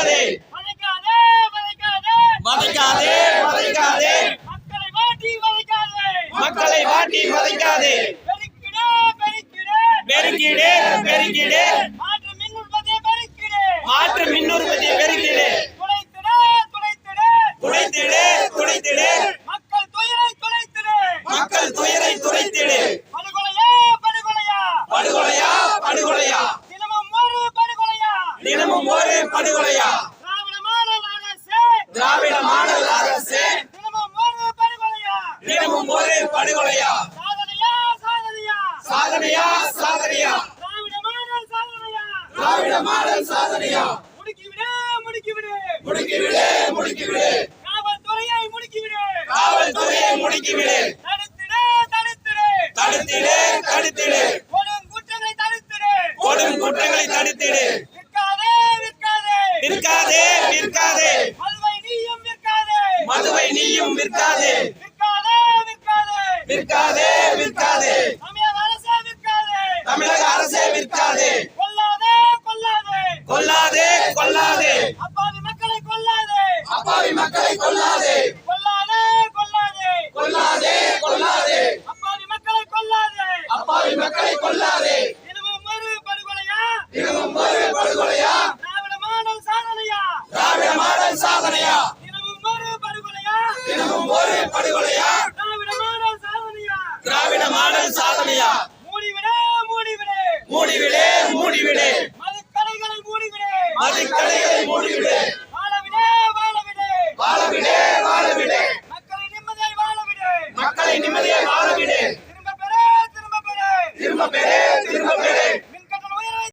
வதைக்காதே வதைக்காதே வதைக்காதே மக்களை வாட்டி வதைக்காதே பெருக்கிடு பெருக்கிடு மாற்று மின் உற்பத்தியை பெருக்கிடு துடைத்திடு துடைத்திடு மக்கள் துயரை துடைத்திடு படுகொலையா படுகொலையா தினமும் ஒரு படுகொலையா திராவிட மாடல் அரசு தினமும் ஒரு படுகொலையா சாதனையா சாதனையா திராவிட மாடல் சாதனையா முடுக்கிவிடு முடுக்கிவிடு காவல்துறையை முடுக்கிவிடு தடுத்திடு தடுத்திடு கொடும் குற்றங்களை தடுத்திடு விற்காதே விற்காதே மதுவை நீயும் விற்காதே விற்காதே விற்காதே தமிழக அரசே விற்காதே கொல்லாதே கொல்லாதே அப்பாவி மக்களை கொல்லாதே